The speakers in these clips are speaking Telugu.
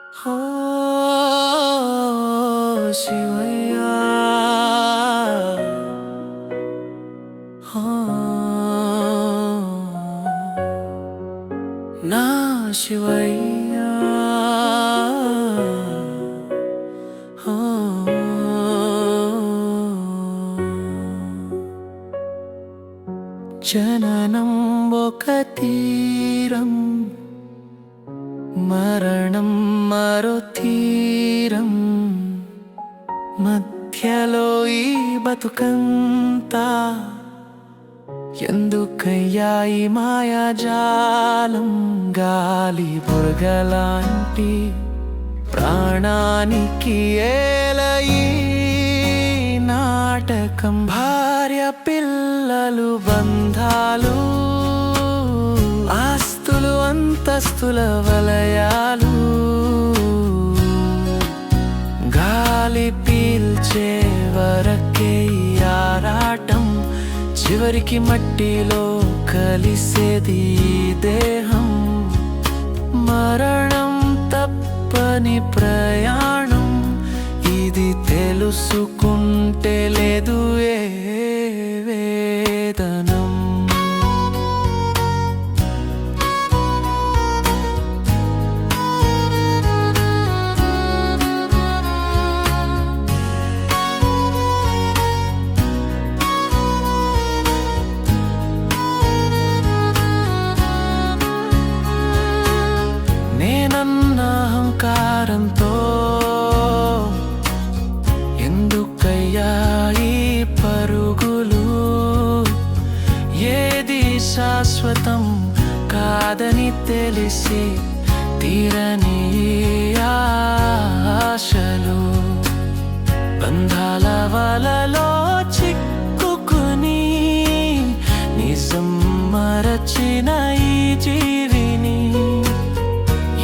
ఓ శివయ్యా, నా శివయ్యా, జననం ఒక తీరం, మరణం మరో తీరం, మధ్యలో ఈ బతుకంతా ఎందుకయ్యా ఈ మాయాజాలం? గాలి బురగలాంటి ప్రాణానికి ఏల ఈ నాటకం. భార్య పిల్లలు బంధాలు, ఆస్తులు అంతస్తుల వలయాలు, గాలి పీల్చే వరకే ఈ ఆరాటం. చివరికి మట్టిలో కలిసేది ఈ దేహం. మరణం తప్పని ప్రయాణం, ఇది తెలుసుకుంటే లేదు ఏ వేదనం. నేనన్న అహంకారంతో ఎందుకయ్యా ఈ పరుగులు? ఏది శాశ్వతం కాదని తెలిసి తీరని ఆశలు, బంధాల వలలో చిక్కుకుని నిజం మరచిన ఈ జీవిని.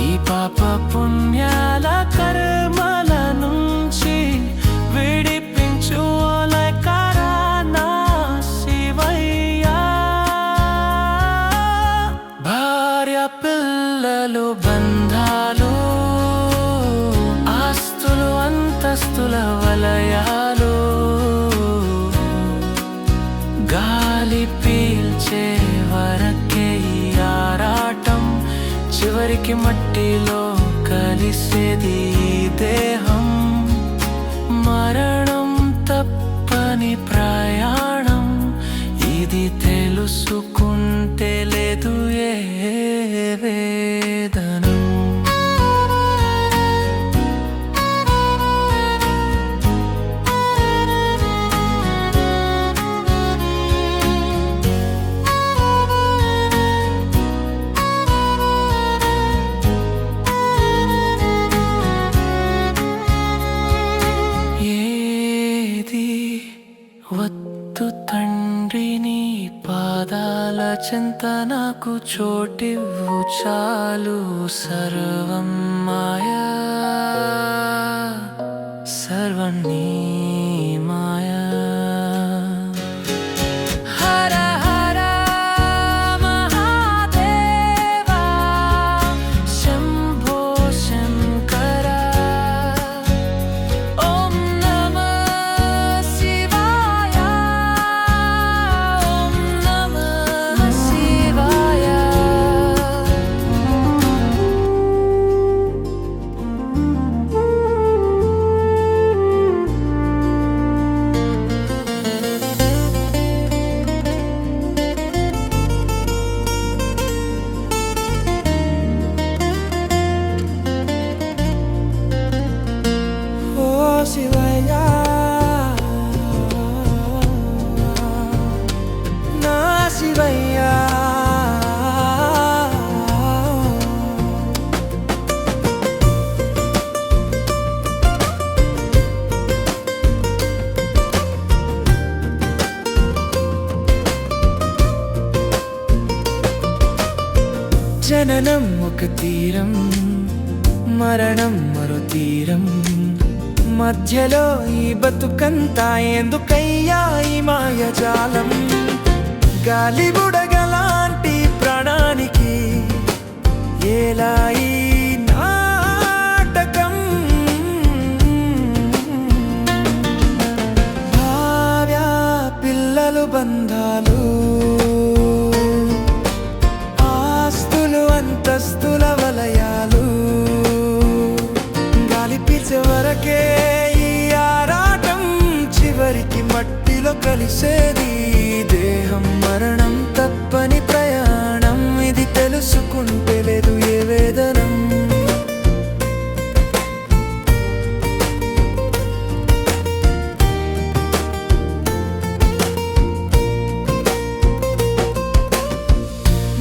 ఈ పాప పుణ్యాల కర్మల నుంచి విడిపించు ఓలైకారా నా శివయ్యా. భార్య పిల్లలు బంధాలు, ఆస్తులు అంతస్తుల వలయాలు, గాలి పీల్చే వరకే ఈ ఆరాటం. చివరికి మట్టిలో కలిసేది ఈ దేహం. మరణం తప్పని ప్రయాణం, ఇది తెలుసుకుంటే లేదు ఏ వేదనం. వద్దు తండ్రి నీ పాదాల చెంత నాకు చోటివ్వు చాలు. సర్వం మాయా, సర్వం నీ మాయా. హర హర మహాదేవా, శంభో శంకర. ఓం నమః శివాయ, ఓం నమః శివాయ. ఓ శివయ్యా, నా శివయ్యా. జననం ఒక తీరం, మరణం మరో తీరం, మధ్యలో ఈ బతుకంతా ఎందుకయ్యా ఈ మాయజాలం? గాలి బుడగలాంటి ప్రాణానికి ఎలా ఈ నాటకం? కలిసేది దేహం మరణం తప్పని ప్రయాణం ఇది తెలుసుకుంటే లేదు ఏ వేదనం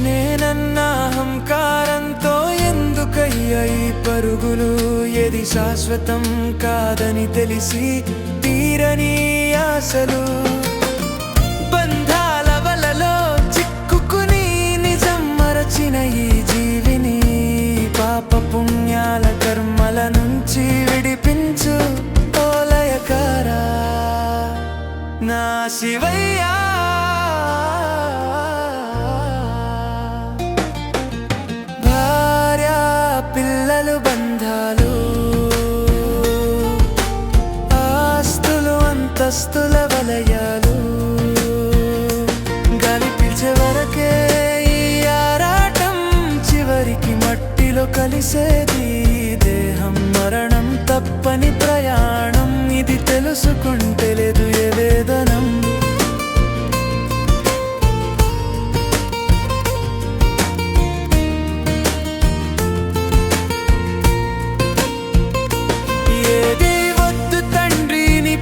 నేనన్నా అహంకారంతో ఎందుకయ్యా ఈ పరుగులు ఏది శాశ్వతం కాదని తెలిసి తీరని ఆశలు బంధాల వలలో చిక్కుకుని నిజం మరచిన ఈ జీవిని పాప పుణ్యాల కర్మల నుంచి విడిపించు ఓలయకారా నా శివయ్యా భార్యా పిల్లలు బంధాలు అంతస్తుల వలయాలు గాలి పిలిచే వరకే ఈ ఆరాటం చివరికి మట్టిలో కలిసేది దేహం మరణం తప్పని ప్రయాణం ఇది తెలుసుకుంటే లేదు ఏ వేదనం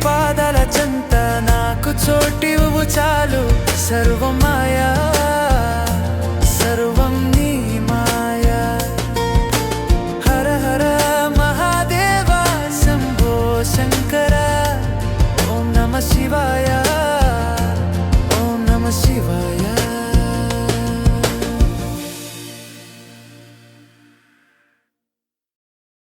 పాదాల చెంత నాకు చోటివ్వు చాలు సర్వమాయా